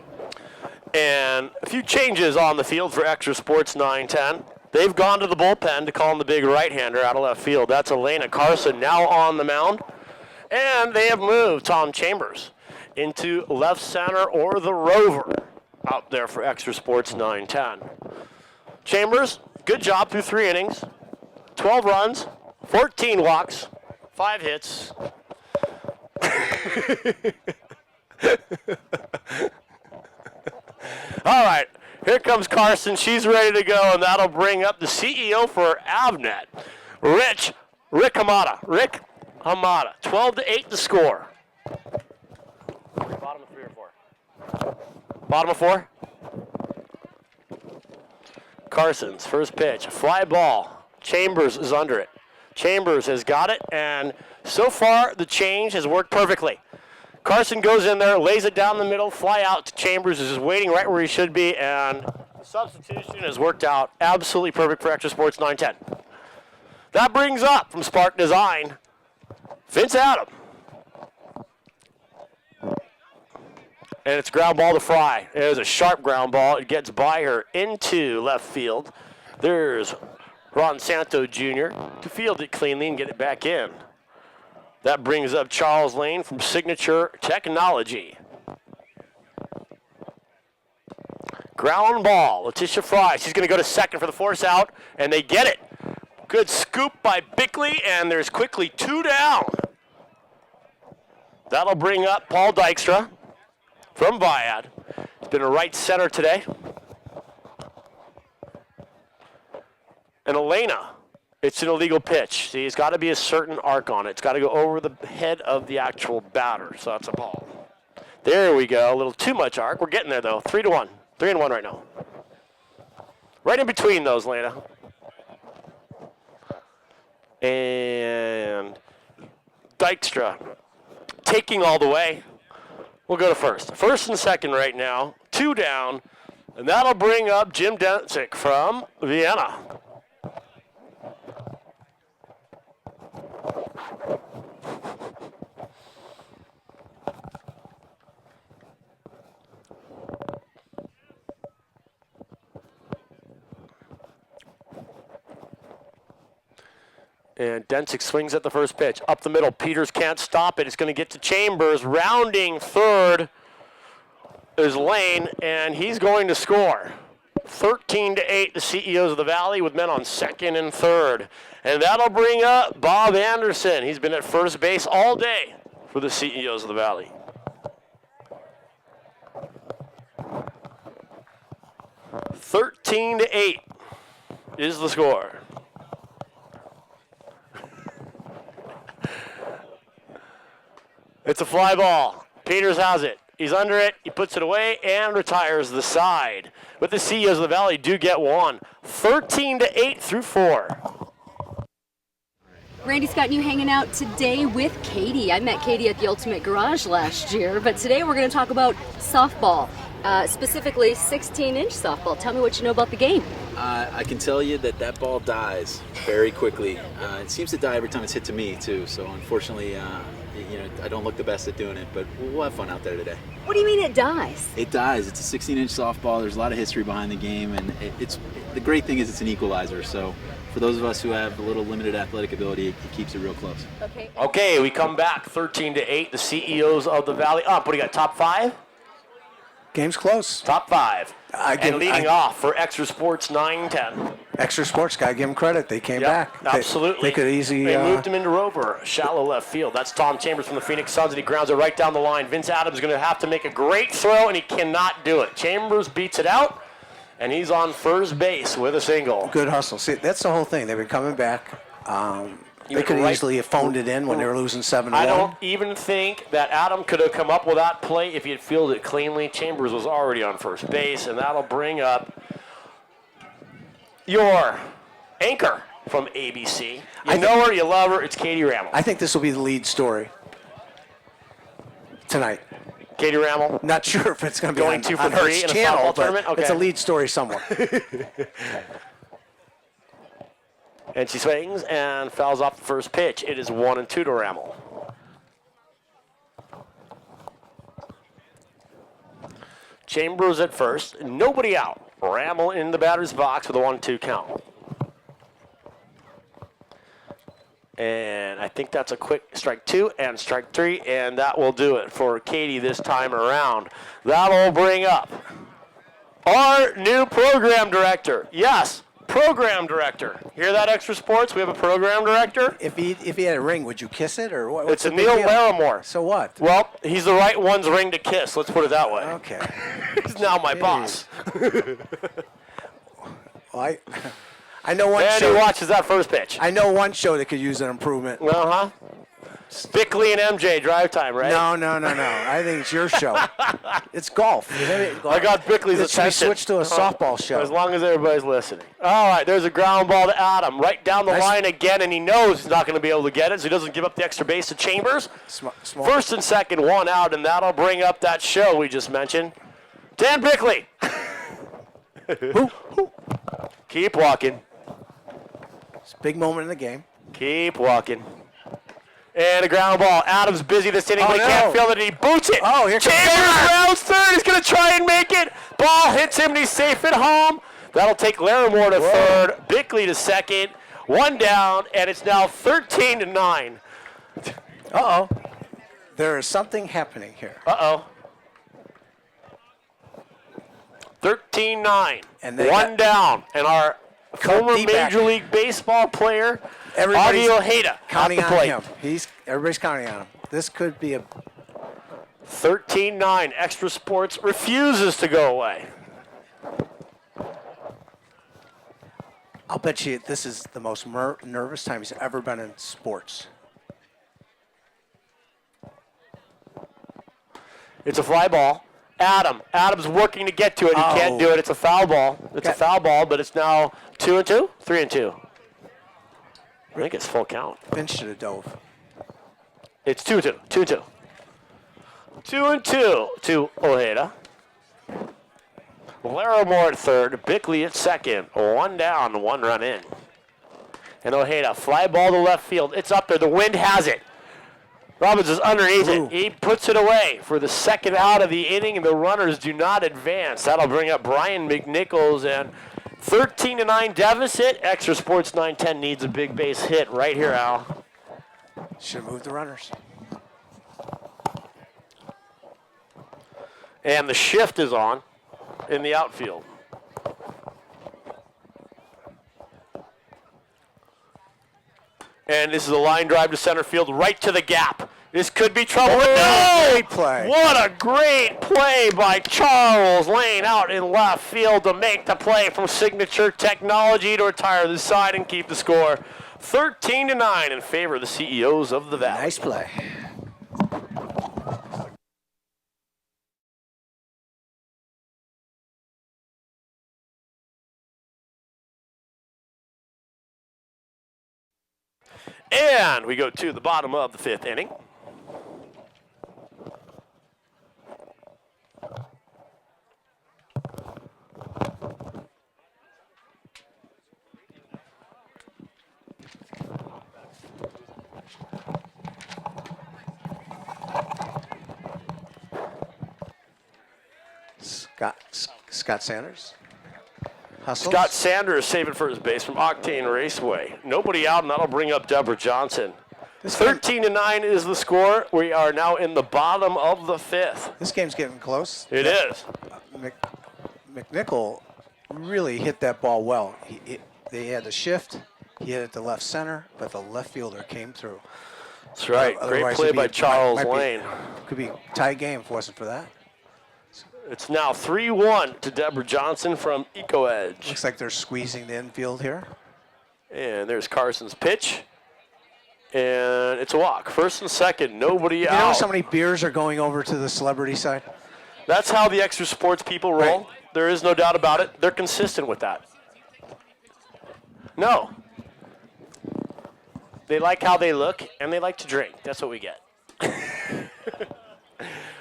And a few changes on the field for Extra Sports 910. They've gone to the bullpen to call him the big right-hander out of left field. That's Elena Carson now on the mound. And they have moved Tom Chambers into left center or the rover out there for Extra Sports 910. Chambers, good job through 3 innings. 12 runs, 14 walks, 5 hits. All right, here comes Carson. She's ready to go, and that'll bring up the CEO for Avnet, Rick Hamada. Rick Hamada, 12-8 the score. Bottom of 3 or 4? Bottom of 4? Carson's first pitch, fly ball. Chambers is under it. Chambers has got it, and so far the change has worked perfectly. Carson goes in there, lays it down the middle, fly out to Chambers, is just waiting right where he should be, and the substitution has worked out absolutely perfect for Extra Sports 910. That brings up from Spark Design, Vince Adam. And it's ground ball to Fry. It is a sharp ground ball. It gets by her into left field. There's Ron Santo Jr. to field it cleanly and get it back in. That brings up Charles Lane from Signature Technology. Ground ball. Letitia Fry. She's going to go to second for the force out, and they get it. Good scoop by Bickley, and there's quickly 2 down. That'll bring up Paul Dykstra from Viad. He's been a right center today. And Elena, it's an illegal pitch. See, it's got to be a certain arc on it. It's got to go over the head of the actual batter, so that's a ball. There we go, a little too much arc. We're getting there, though. 3-1. 3-1 right now. Right in between those, Lena. And Dykstra taking all the way. We'll go to first. First and second right now. 2 down. And that'll bring up Jim Dentzik from Vienna. And Dentzik swings at the first pitch. Up the middle. Peters can't stop it. It's going to get to Chambers. Rounding third is Lane, and he's going to score. 13-8, the CEOs of the Valley with men on second and third. And that'll bring up Bob Anderson. He's been at first base all day for the CEOs of the Valley. (13-8) is the score. It's a fly ball. Peters has it. He's under it. He puts it away and retires the side. But the CEOs of the Valley do get one. 13-8 through 4. Randy Scott, you hanging out today with Katie. I met Katie at the Ultimate Garage last year, but today we're going to talk about softball, specifically 16-inch softball. Tell me what you know about the game. I can tell you that ball dies very quickly. It seems to die every time it's hit to me, too. So unfortunately, I don't look the best at doing it, but we'll have fun out there today. What do you mean it dies? It dies. It's a 16-inch softball. There's a lot of history behind the game, and the great thing is it's an equalizer. So for those of us who have a little limited athletic ability, it keeps it real close. Okay, we come back 13-8. The CEOs of the Valley up. What do you got, top 5? Game's close. Top 5. And leading off for Extra Sports 9-10. Extra Sports, got to give them credit. They came back. Absolutely. They could easily. They moved him into Rover, shallow left field. That's Tom Chambers from the Phoenix Suns, and he grounds it right down the line. Vince Adams is going to have to make a great throw, and he cannot do it. Chambers beats it out, and he's on first base with a single. Good hustle. See, that's the whole thing. They've been coming back. They could easily have phoned it in when they were losing 7-1. I don't even think that Adam could have come up with that play if he had fielded it cleanly. Chambers was already on first base, and that'll bring up your anchor from ABC. You know her, you love her. It's Katie Rammel. I think this will be the lead story tonight. Katie Rammel. Not sure if it's going to be going on, 2 for on 3 her in a channel, softball but tournament. Okay. it's a lead story somewhere. And she swings and fouls off the first pitch. It is 1-2 to Rammel. Chambers at first. Nobody out. Rammel in the batter's box with a 1-2 count. And I think that's a quick strike 2 and strike 3, and that will do it for Katie this time around. That'll bring up our new program director. Yes. Program director. Hear that, Extra Sports? We have a program director. If he had a ring, would you kiss it or what? It's a Neil Larimore. So what? Well, he's the right one's ring to kiss. Let's put it that way. Okay. He's now my boss. Well, I know one and show. he watches that first pitch. I know one show that could use an improvement. Uh-huh. Bickley and MJ drive time, right? No. I think it's your show. It's golf. I got Bickley's Let's attention. switch to a softball show. As long as everybody's listening. All right, there's a ground ball to Adam. Right down the line again, and he knows he's not going to be able to get it, so he doesn't give up the extra base to Chambers. First and second, 1 out, and that'll bring up that show we just mentioned. Dan Bickley. Keep walking. It's a big moment in the game. Keep walking. And a ground ball. Adams busy this inning, but he can't field it, and he boots it. Oh, here comes Chambers rounds third. He's going to try and make it. Ball hits him, and he's safe at home. That'll take Larimore to third, Bickley to second. 1 down, and it's now 13-9. Uh-oh. There is something happening here. Uh-oh. 13-9. And they One down. And our former D-back. Major League Baseball player, Everybody's Adi Ojeda, counting at the on plate. him. Everybody's counting on him. This could be a 13-9. Extra Sports refuses to go away. I'll bet you this is the most nervous time he's ever been in sports. It's a fly ball. Adam's working to get to it. He can't do it. It's a foul ball. It's a foul ball, but it's now 2-2? 3-2. I think it's full count. Finch should have dove. It's 2-2. 2-2. 2-2 to Ojeda. Larimore at third. Bickley at second. One down, one run in. And Ojeda, fly ball to left field. It's up there. The wind has it. Robbins is underneath it. He puts it away for the second out of the inning, and the runners do not advance. That'll bring up Brian McNichols, and 13-9 deficit. Extra Sports 910 needs a big base hit right here, Al. Should have moved the runners. And the shift is on in the outfield. And this is a line drive to center field, right to the gap. This could be trouble. No! Great play. What a great play by Charles Lane out in left field to make the play from Signature Technology to retire the side and keep the score 13-9 in favor of the CEOs of the Valley. Nice play. And we go to the bottom of the fifth inning. Scott Sanders. Hustles. Scott Sanders saving first base from Octane Raceway. Nobody out, and that'll bring up Deborah Johnson. 13-9 is the score. We are now in the bottom of the fifth. This game's getting close. It is. McNichol really hit that ball well. They had the shift. He hit it to left center, but the left fielder came through. That's right. Great play by Charles Lane. Could be a tie game if it wasn't for that. It's now 3-1 to Deborah Johnson from Eco Edge. Looks like they're squeezing the infield here. And there's Carson's pitch. And it's a walk. First and second, nobody out. You notice how many beers are going over to the celebrity side? That's how the Extra Sports people roll. Right. There is no doubt about it. They're consistent with that. No. They like how they look, and they like to drink. That's what we get.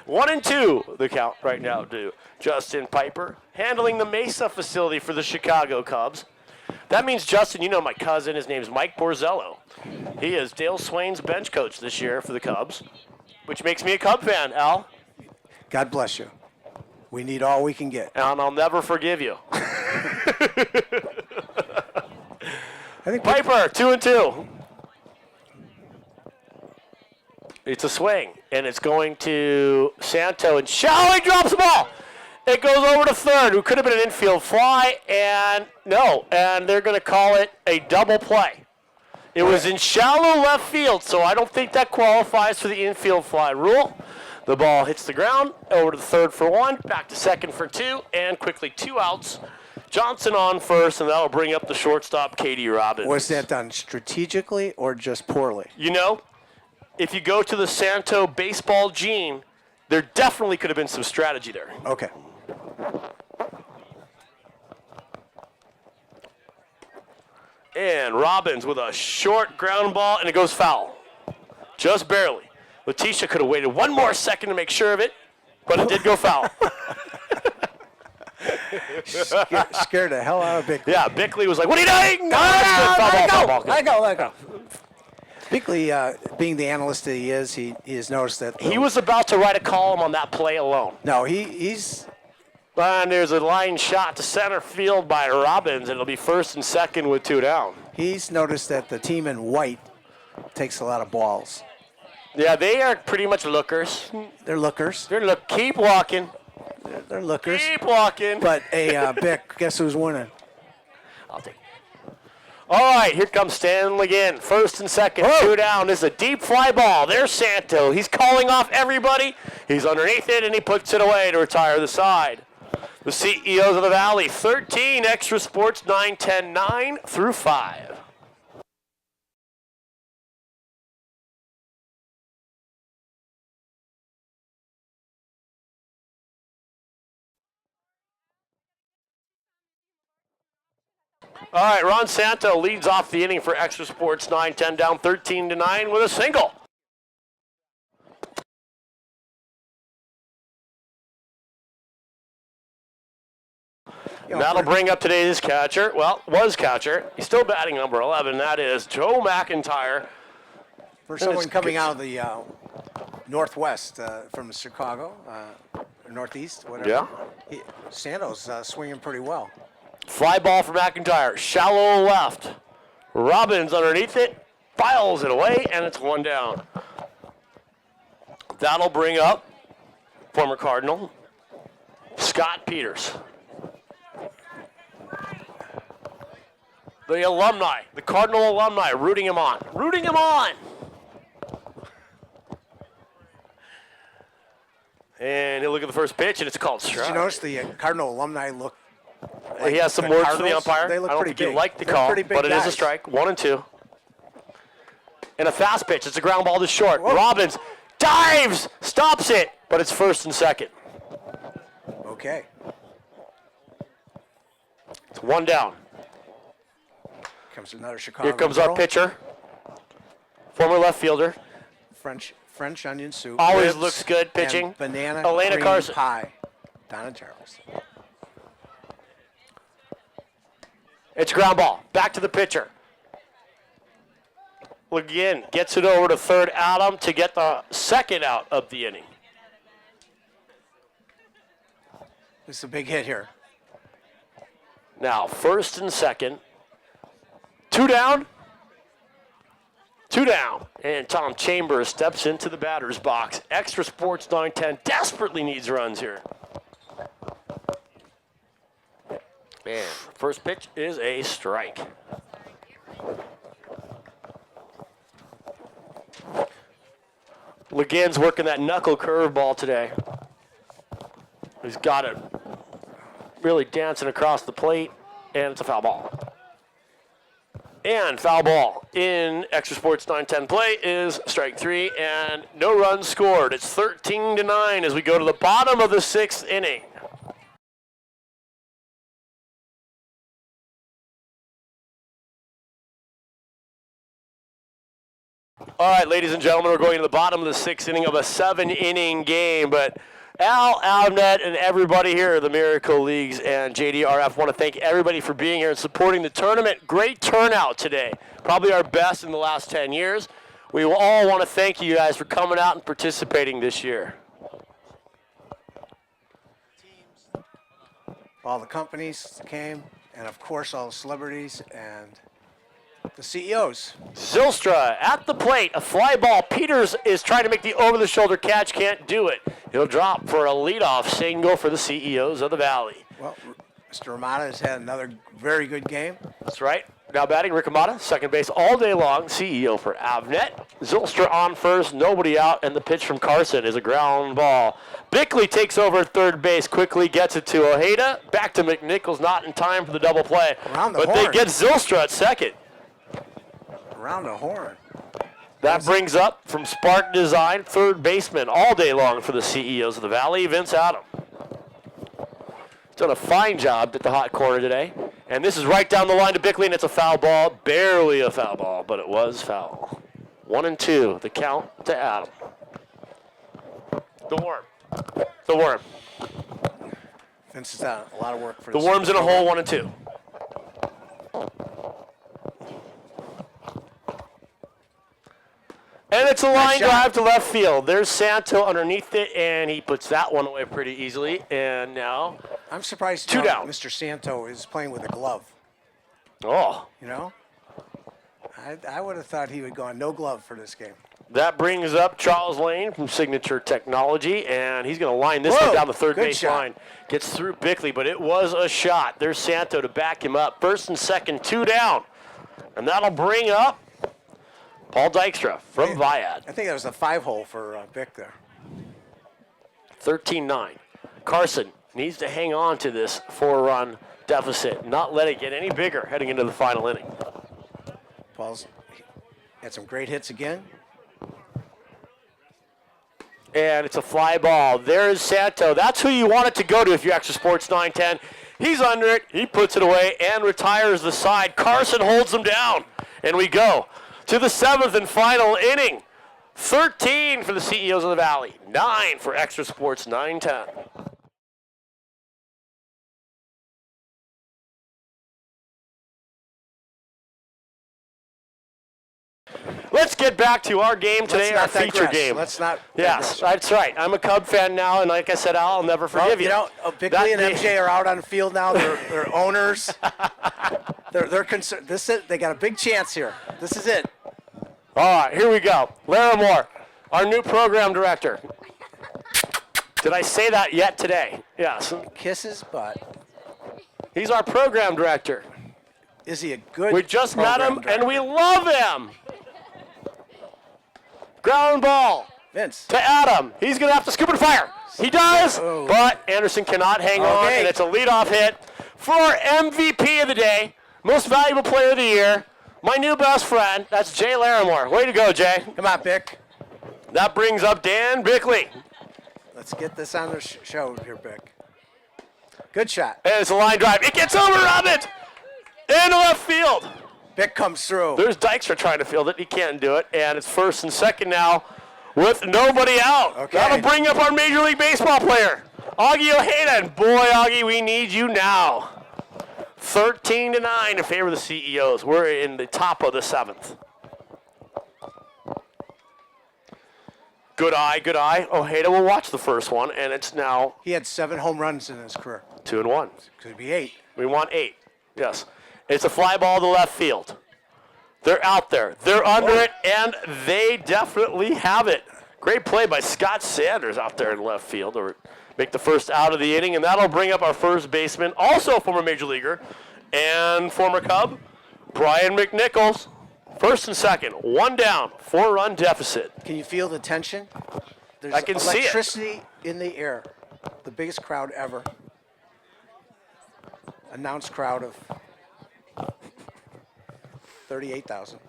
1-2, the count right now to Justin Piper, handling the Mesa facility for the Chicago Cubs. That means, Justin, you know my cousin. His name's Mike Borzello. He is Dale Swain's bench coach this year for the Cubs, which makes me a Cub fan, Al. God bless you. We need all we can get. And I'll never forgive you. I think Piper, 2-2. It's a swing, and it's going to Santo, and Shallow drops the ball. It goes over to third, who could have been an infield fly, and no, and they're going to call it a double play. It was in shallow left field, so I don't think that qualifies for the infield fly rule. The ball hits the ground, over to the third for one, back to second for two, and quickly 2 outs. Johnson on first, and that'll bring up the shortstop, Katie Robbins. Was that done strategically or just poorly? You know, if you go to the Santo baseball gene, there definitely could have been some strategy there. Okay. And Robbins with a short ground ball, and it goes foul. Just barely. Letitia could have waited one more second to make sure of it, but it did go foul. Scared the hell out of Bickley. Yeah, Bickley was like, what are you doing? Let go. Bickley, being the analyst that he is, he has noticed that. He was about to write a column on that play alone. No, he's. And there's a line shot to center field by Robbins, and it'll be first and second with 2 down. He's noticed that the team in white takes a lot of balls. Yeah, they are pretty much lookers. They're lookers. Keep walking. They're lookers. Keep walking. But, hey, Bick, guess who's winning? I'll take it. All right, here comes Stanley again. First and second, 2 down. This is a deep fly ball. There's Santo. He's calling off everybody. He's underneath it, and he puts it away to retire the side. The CEOs of the Valley, 13, Extra Sports 9, 10, 9 through 5. All right, Ron Santo leads off the inning for Extra Sports 9, 10 down 13 to 9 with a single. That'll bring up today's catcher. Well, was catcher. He's still batting number 11. That is Joe McIntyre. For someone coming out of the northwest from Chicago, or northeast, whatever. Yeah. Santo's swinging pretty well. Fly ball for McIntyre. Shallow left. Robbins underneath it. Files it away, and it's 1 down. That'll bring up former Cardinal Scott Peters. The alumni, the Cardinal alumni, rooting him on. Rooting him on! And he'll look at the first pitch, and it's called strike. Did you notice the Cardinal alumni look like he has some words for the umpire. They look I don't pretty think big. you like the They're call, pretty big but it is a guys. strike. 1 and 2. And a fast pitch. It's a ground ball to short. Whoa. Robbins dives, stops it, but it's first and second. Okay. It's 1 down. Comes another Chicago. Here comes our pitcher, former left fielder. French onion soup. Always ribs, looks good pitching. And banana Elena cream Carson. pie. Donna Charles. It's a ground ball. Back to the pitcher. Again, gets it over to third Adam to get the second out of the inning. This is a big hit here. Now, first and second. 2 down. 2 down. And Tom Chambers steps into the batter's box. Extra Sports 9-10 desperately needs runs here. And first pitch is a strike. Legan's working that knuckle curveball today. He's got it really dancing across the plate, and it's a foul ball. And foul ball in Extra Sports 9-10 play is strike 3, and no runs scored. It's 13 to 9 as we go to the bottom of the 6th inning. All right, ladies and gentlemen, we're going to the bottom of the 6th inning of a 7-inning game, but Al, Avnet, and everybody here, the Miracle Leagues and JDRF, want to thank everybody for being here and supporting the tournament. Great turnout today. Probably our best in the last 10 years. We will all want to thank you guys for coming out and participating this year. All the companies came, and of course all the celebrities and the CEOs. Zylstra at the plate, a fly ball. Peters is trying to make the over-the-shoulder catch, can't do it. He'll drop for a leadoff single for the CEOs of the Valley. Well, Mr. Ramada has had another very good game. That's right. Now batting, Rick Amata, second base all day long, CEO for Avnet. Zylstra on first, nobody out, and the pitch from Carson is a ground ball. Bickley takes over at third base, quickly gets it to Ojeda. Back to McNichols, not in time for the double play. But they get Zylstra at second. Around the horn. That brings up from Spark Design, third baseman all day long for the CEOs of the Valley, Vince Adam. He's done a fine job at the hot corner today. And this is right down the line to Bickley, and it's a foul ball. Barely a foul ball, but it was foul. 1 and 2, the count to Adam. The worm. The worm. Vince has done a lot of work for the worm's in a hole, 1 and 2. And it's a line drive to left field. There's Santo underneath it, and he puts that one away pretty easily. And now, I'm surprised 2 down. Mr. Santo is playing with a glove. Oh. You know? I would have thought he would go on no glove for this game. That brings up Charles Lane from Signature Technology, and he's going to line this one down the third base line. Gets through Bickley, but it was a shot. There's Santo to back him up. First and second, 2 down. And that'll bring up Paul Dykstra from Viad. I think that was a 5-hole for Vic there. 13-9. Carson needs to hang on to this 4-run deficit, not let it get any bigger heading into the final inning. Paul's had some great hits again. And it's a fly ball. There's Santo. That's who you want it to go to if you're Extra Sports 910. He's under it. He puts it away and retires the side. Carson holds him down. And we go to the 7th and final inning. 13 for the CEOs of the Valley. 9 for Extra Sports 910. Let's get back to our game today, our feature game. Let's not. Yes, that's right. I'm a Cub fan now, and like I said, I'll never forgive you. You know, Bickley and MJ are out on the field now. They're owners. They're concerned. They got a big chance here. This is it. All right, here we go. Larimore, our new program director. Did I say that yet today? Yes. Kiss his butt. He's our program director. Is he a good We just met him, director? and we love him. Ground ball Vince. to Adam. He's going to have to scoop and fire. He does, but Anderson cannot hang on, and it's a leadoff hit for our MVP of the day, most valuable player of the year, my new best friend. That's Jay Larimore. Way to go, Jay. Come on, Bick. That brings up Dan Bickley. Let's get this on the show here, Bick. Good shot. And it's a line drive. It gets over Robert into left field. Bick comes through. There's Dykstra trying to field it. He can't do it. And it's first and second now with nobody out. Okay. That'll bring up our Major League Baseball player, Augie Ojeda. And boy, Augie, we need you now. 13-9 in favor of the CEOs. We're in the top of the 7th. Good eye, good eye. Ojeda will watch the first one, and it's now He had 7 home runs in his career. 2-1. Could be 8. We want 8. Yes. It's a fly ball to left field. They're out there. They're under it, and they definitely have it. Great play by Scott Sanders out there in left field to make the first out of the inning, and that'll bring up our first baseman, also former Major Leaguer and former Cub, Brian McNichols. First and second, 1 down, 4-run deficit. Can you feel the tension? There's I can see it. electricity in the air. The biggest crowd ever. Announced crowd of 38,000.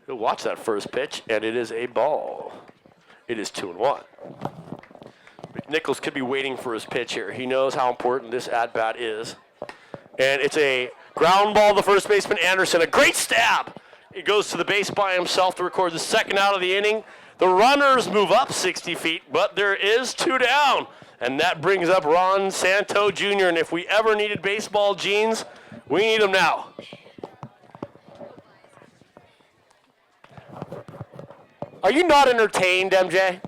He'll watch that first pitch, and it is a ball. It is 2-1. McNichols could be waiting for his pitch here. He knows how important this at-bat is. And it's a ground ball to first baseman Anderson. A great stab. He goes to the base by himself to record the second out of the inning. The runners move up 60 feet, but there is 2 down. And that brings up Ron Santo Jr. And if we ever needed baseball genes, we need them now. Are you not entertained, MJ?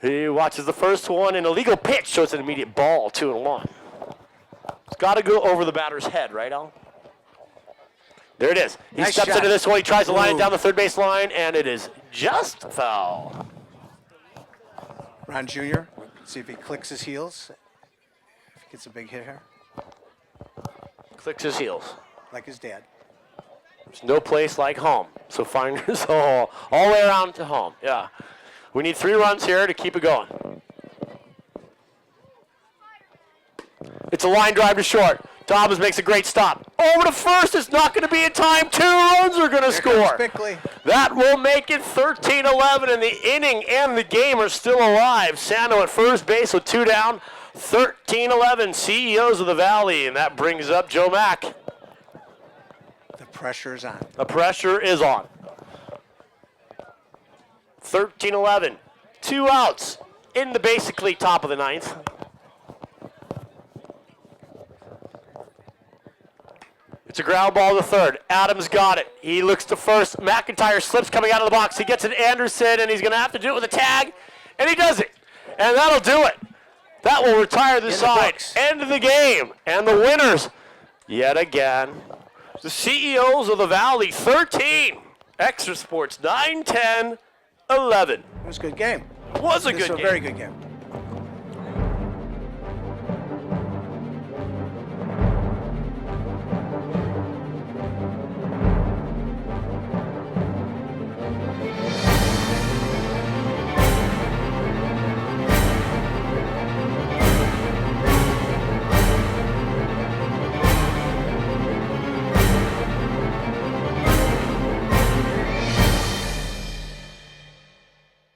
He watches the first one, an illegal pitch, so it's an immediate ball, 2-1. It's got to go over the batter's head, right, Al? There it is. He Nice steps shot. into this one. He tries to line it Ooh. down the third base line, and it is just foul. Ron Jr., see if he clicks his heels. If he gets a big hit here, Clicks his heels. like his dad. There's no place like home. So finders all the way around to home. Yeah. We need 3 runs here to keep it going. It's a line drive to short. Dobbins makes a great stop. Over to first. It's not going to be in time. 2 runs are going to score. Bickley. That will make it 13-11, and the inning and the game are still alive. Sano at first base with 2 down. 13-11, CEOs of the Valley, and that brings up Joe Mack. The pressure is on. The pressure is on. 13-11, 2 outs in the basically top of the 9th. It's a ground ball to third. Adams got it. He looks to first. McIntyre slips coming out of the box. He gets it Anderson, and he's going to have to do it with a tag, and he does it. And that'll do it. That will retire the side. End of the game. And the winners, yet again, The CEOs of the Valley, 13. Extra Sports, 9, 10, 11. It was a good game. Was a This good was game. a very good game.